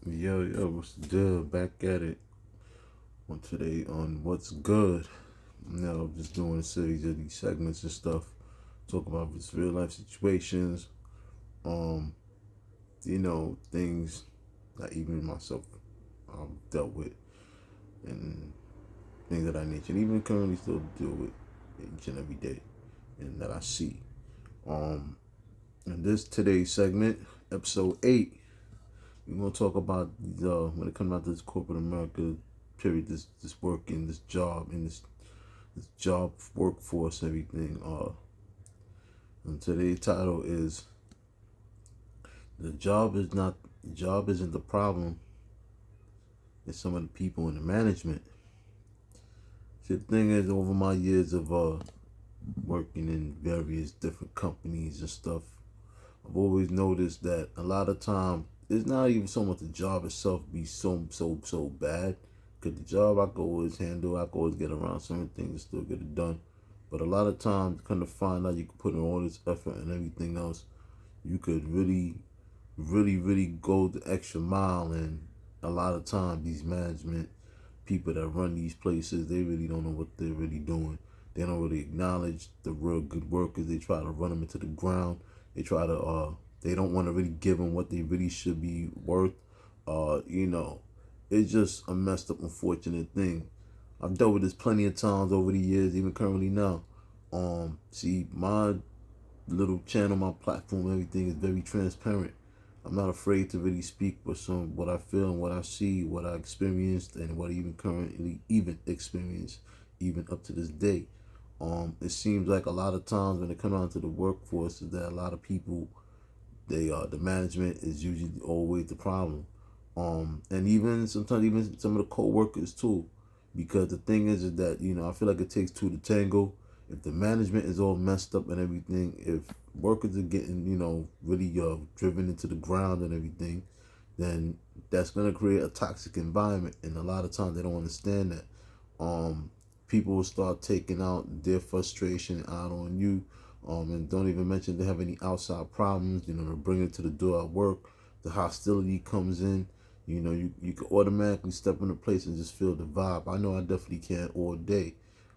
What's the deal? Back at it on today on what's good. Just doing a series of these segments and stuff. Talk about just real life situations, um, things that even myself dealt with and things of that nature. And even currently still deal with each and every day and that I see. Um, in this today's segment, episode 8, we're gonna talk about when it comes out to this corporate America period, this working, this job, and this job workforce, everything. And today's title is the job isn't the problem. It's some of the people in the management. See, the thing is, over my years of working in various different companies and stuff, I've always noticed that a lot of time it's not even so much the job itself be so bad. Cause the job I can always handle, I can always get around certain things and still get it done. But a lot of times, kind of find out you can put in all this effort and everything else, you could really go the extra mile. And a lot of times, these management people that run these places, they really don't know what they're really doing. They don't really acknowledge the real good workers. They try to run them into the ground. They don't want to really give them what they really should be worth. Uh, you know, it's just a messed up, unfortunate thing. I've dealt with this plenty of times over the years, even currently now. See, my little channel, my platform, everything is very transparent. I'm not afraid to really speak with some what I feel and what I see, what I experienced, and what I even currently even experience, even up to this day. It seems like a lot of times when it comes down to the workforce, is that a lot of people, the management is usually always the problem. And even sometimes even some of the co-workers too, because the thing is that I feel like it takes two to tango. If the management is all messed up and everything, if workers are getting really driven into the ground and everything, then that's gonna create a toxic environment. And a lot of times they don't understand that. People will start taking out their frustration out on you, and don't even mention they have any outside problems. They're bringing it to the door at work. The hostility comes in. You can automatically step into place and just feel the vibe. I know I definitely can all day.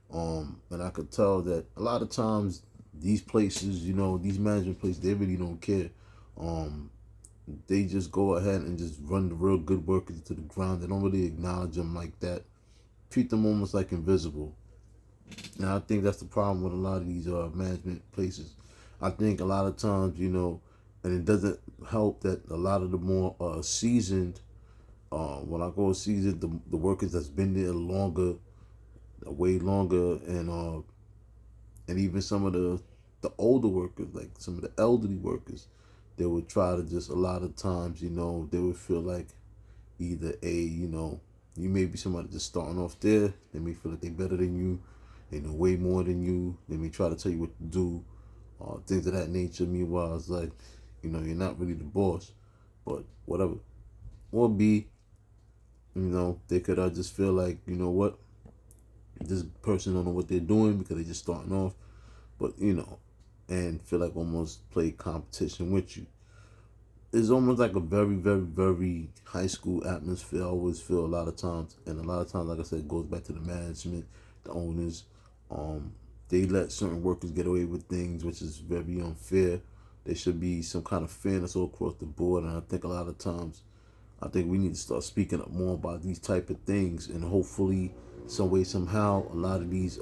And I could tell that a lot of times these places, these management places, they really don't care. Um, they just go ahead and just run the real good workers to the ground. They don't really acknowledge them like that. Treat them almost like invisible. And I think that's the problem with a lot of these management places. I think a lot of times, and it doesn't help that a lot of the more seasoned, when I go seasoned, the workers that's been there longer, way longer, and even some of the older workers, like some of the elderly workers, they would try to just a lot of times, they would feel like either you may be somebody just starting off there. They may feel like they better than you. They know way more than you. They may try to tell you what to do, things of that nature. Meanwhile, it's like, you're not really the boss, but whatever. Or B, they could just feel like, what, this person don't know what they're doing because they're just starting off, but and feel like almost play competition with you. It's almost like a very, very, very high school atmosphere. I always feel a lot of times, and a lot of times, like I said, it goes back to the management, the owners. Um, they let certain workers get away with things, which is very unfair. There should be some kind of fairness all across the board, and I think a lot of times, I think we need to start speaking up more about these type of things, and hopefully, some way, somehow, a lot of these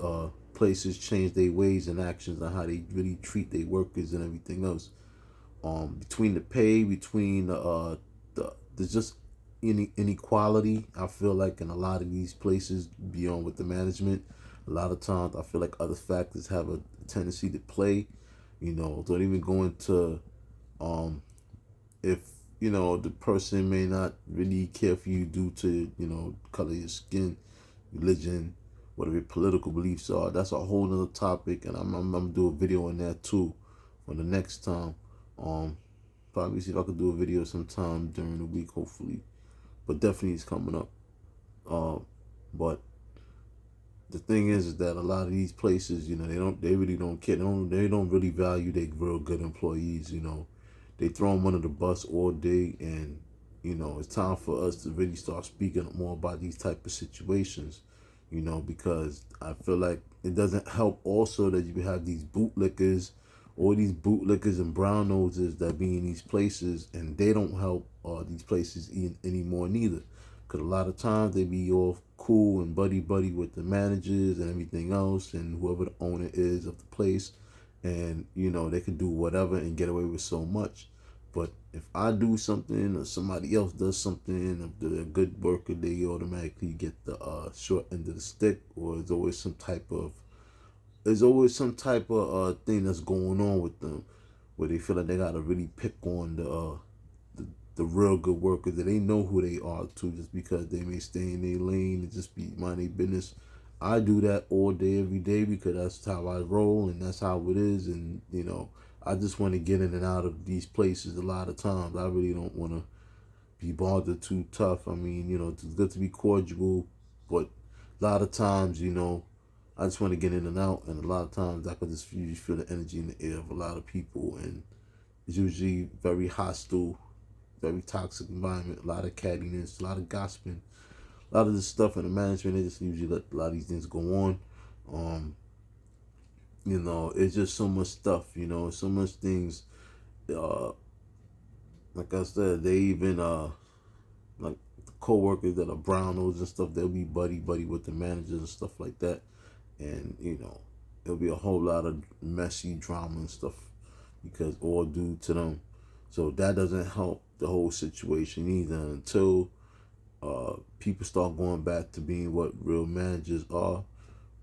places change their ways and actions on how they really treat their workers and everything else. Between the pay, between there's just inequality. I feel like in a lot of these places beyond with the management, a lot of times I feel like other factors have a tendency to play. Don't even go into if the person may not really care for you due to color of your skin, religion, whatever your political beliefs are. That's a whole nother topic, and I'm gonna do a video on that too for the next time. Um, Probably see if I could do a video sometime during the week, hopefully. But definitely it's coming up. But the thing is that a lot of these places, they really don't care. They don't really value their real good employees. They throw them under the bus all day, and you know, it's time for us to really start speaking up more about these type of situations, you know, because I feel like it doesn't help also that you have these bootlickers, all these bootlickers and brown noses that be in these places, and they don't help these places anymore neither. Because a lot of times they be all cool and buddy buddy with the managers and everything else and whoever the owner is of the place. And, you know, they can do whatever and get away with so much. But if I do something or somebody else does something, if they're a good worker, they automatically get the short end of the stick, or there's always some type of thing that's going on with them, where they feel like they gotta really pick on the real good workers that they know who they are too, just because they may stay in their lane and just be mind their business. I do that all day, every day, because that's how I roll and that's how it is. And, you know, I just want to get in and out of these places a lot of times. I really don't want to be bothered too tough. I mean, you know, it's good to be cordial, but a lot of times, you know, I just want to get in and out. And a lot of times I could just usually feel the energy in the air of a lot of people. And it's usually very hostile, very toxic environment, a lot of cattiness, a lot of gossiping, a lot of this stuff in the management. They just usually let a lot of these things go on. You know, it's just so much stuff, you know, so much things. Uh, like I said, they even like co-workers that are brownos and stuff, they'll be buddy buddy with the managers and stuff like that. And, you know, it'll be a whole lot of messy drama and stuff because all due to them. So that doesn't help the whole situation either until people start going back to being what real managers are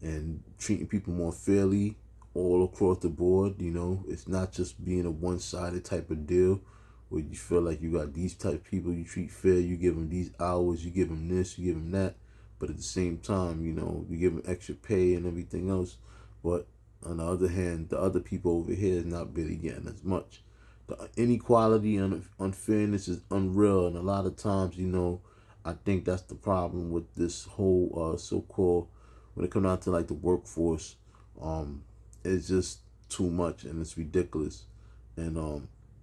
and treating people more fairly all across the board. You know, it's not just being a one-sided type of deal where you feel like you got these type of people you treat fair, you give them these hours, you give them this, you give them that, but at the same time, you know, you give them extra pay and everything else. But on the other hand, the other people over here is not really getting as much. The inequality and unfairness is unreal, and a lot of times, you know, I think that's the problem with this whole so-called, when it comes down to like the workforce, it's just too much and it's ridiculous. And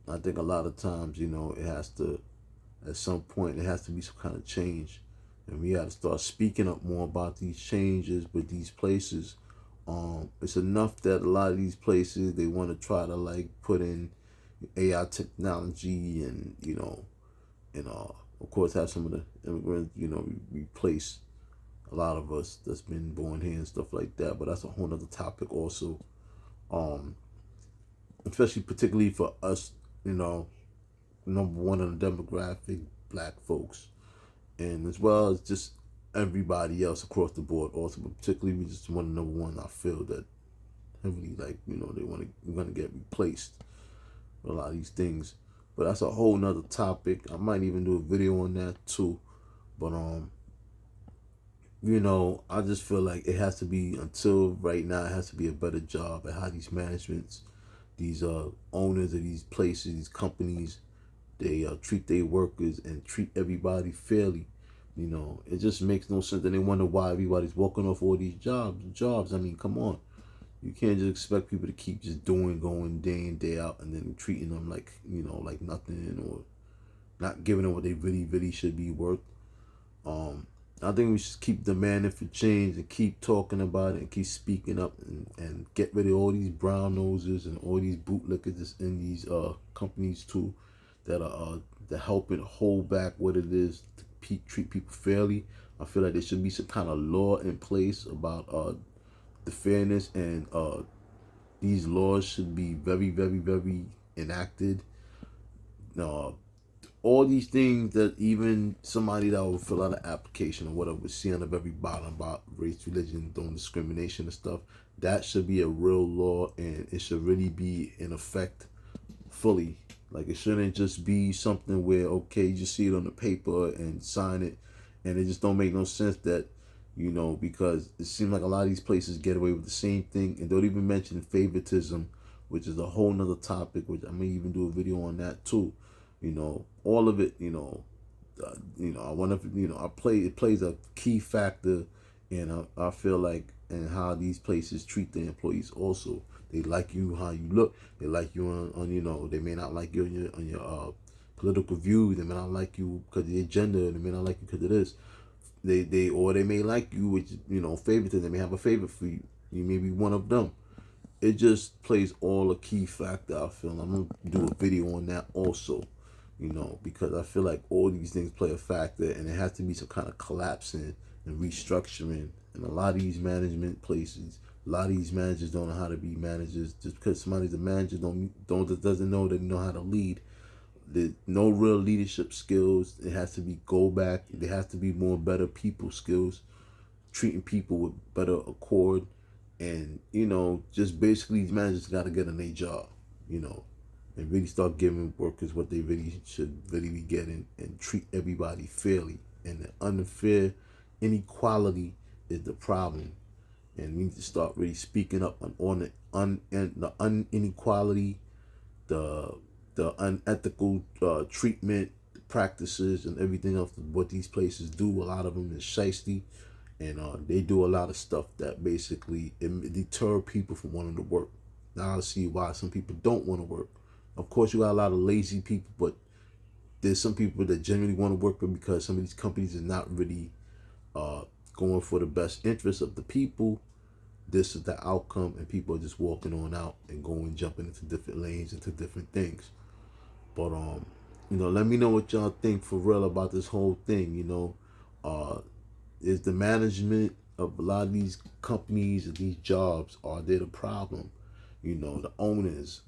I think a lot of times, you know, it has to, at some point, it has to be some kind of change. And we got to start speaking up more about these changes with these places. It's enough that a lot of these places, they want to try to like put in AI technology and, you know, and of course have some of the immigrants, you know, replace a lot of us that's been born here and stuff like that. But that's a whole other topic also. Especially particularly for us, you know, number one in the demographic, black folks, and as well as just everybody else across the board also, but particularly we just want to number one, I feel that heavily, like, you know, we're gonna get replaced with a lot of these things. But that's a whole nother topic. I might even do a video on that too. But you know, I just feel like it has to be, until right now, it has to be a better job at how these managements, these owners of these places, these companies, they treat their workers and treat everybody fairly. You know, it just makes no sense. And they wonder why everybody's walking off all these jobs. I mean, come on. You can't just expect people to keep just going day in, day out, and then treating them like, you know, like nothing, or not giving them what they really, really should be worth. I think we should keep demanding for change and keep talking about it and keep speaking up, and get rid of all these brown noses and all these bootlickers that's in these companies too, that are that helping hold back what it is to treat people fairly. I feel like there should be some kind of law in place about the fairness, and these laws should be very, very, very enacted. Uh, all these things that even somebody that will fill out an application or whatever would see on the very bottom about race, religion, don't discrimination and stuff, that should be a real law, and it should really be in effect fully. Like, it shouldn't just be something where, okay, you just see it on the paper and sign it, and it just don't make no sense that, you know, because it seems like a lot of these places get away with the same thing, and don't even mention favoritism, which is a whole nother topic, which I may even do a video on that too. You know, all of it, you know, I wonder if, you know, it plays a key factor in, I feel like, in how these places treat their employees also. They like you how you look. They like you on you know, they may not like you on your political view. They may not like you because of the agenda. They may not like you because of this. They may like you with, favoritism. They may have a favorite for you. You may be one of them. It just plays all a key factor, I feel. I'm gonna do a video on that also, because I feel like all these things play a factor, and there has to be some kind of collapsing and restructuring. And a lot of these management places, a lot of these managers don't know how to be managers. Just because somebody's a manager doesn't know they know how to lead. There's no real leadership skills. It has to be go back. There has to be more better people skills, treating people with better accord, and just basically these managers got to get on their job, and really start giving workers what they really should really be getting, and treat everybody fairly. And the unfair inequality is the problem, and we need to start really speaking up on the inequality, the unethical treatment practices, and everything else. What these places do, a lot of them is shiesty, and they do a lot of stuff that basically deter people from wanting to work. Now I see why some people don't want to work. Of course, you got a lot of lazy people, but there's some people that genuinely want to work, but because some of these companies are not really going for the best interest of the people, this is the outcome, and people are just walking on out and going jumping into different lanes, into different things. But let me know what y'all think for real about this whole thing. Is the management of a lot of these companies and these jobs, are they the problem? The owners.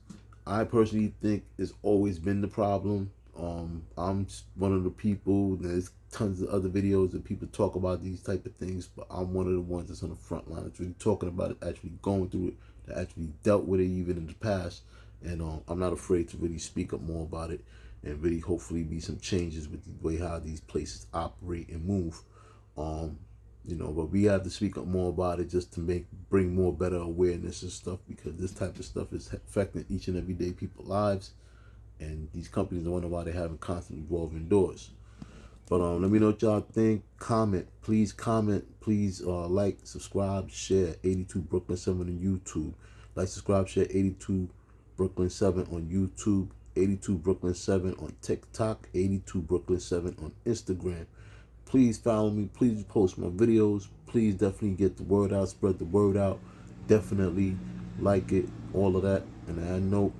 I personally think it's always been the problem. I'm one of the people. There's tons of other videos that people talk about these type of things, but I'm one of the ones that's on the front line. That's really talking about it, actually going through it, that actually dealt with it even in the past. And I'm not afraid to really speak up more about it, and really hopefully be some changes with the way how these places operate and move. But we have to speak up more about it just to bring more better awareness and stuff, because this type of stuff is affecting each and every day people's lives, and these companies wonder why they haven't constantly revolving doors. But let me know what y'all think. Comment, please. Like, subscribe, share. 82 Brooklyn 7 on YouTube. Like, subscribe, share. 82 Brooklyn 7 on YouTube. 82 Brooklyn 7 on TikTok. 82 Brooklyn 7 on Instagram. Please follow me. Please post my videos. Please definitely get the word out. Spread the word out. Definitely like it. All of that. And I know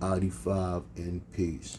I'm Adi5 and peace.